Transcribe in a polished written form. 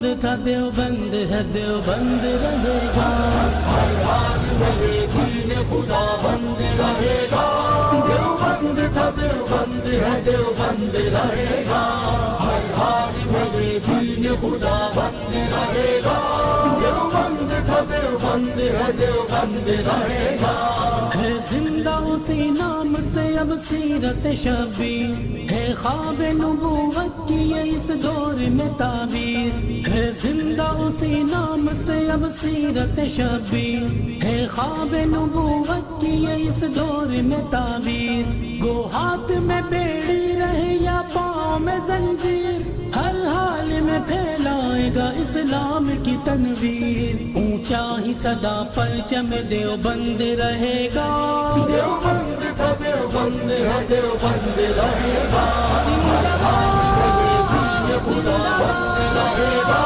تھا دیوبند ہے دیوبند رہے گا، دین خدا بند رہے گا، دیوبند تھا دیوبند ہے دیوبند رہے گا، ہر حال میں دین خدا بند رہے گا، دیوبند تھا دیوبند ہے دیوبند رہے گا، ہے زندہ اسی نام سے اب سیرت شبیر، ہے خواب نبوت کی یہ اس دور میں تعبیر، ہے زندہ اسی نام سے اب سیرت شبیر، ہے خواب نبوت کی یہ اس دور میں تعبیر، گو ہاتھ میں بیڑی رہے یا پاؤں میں زنجیر، ہر حال میں پھیلائے گا اسلام کی تنویر، اونچا ہی صدا پرچم دیوبند رہے گا، دیوبند تھا دیوبند ہے دیوبند رہے گا، زندہ باد، دین خدا بند رہے گا۔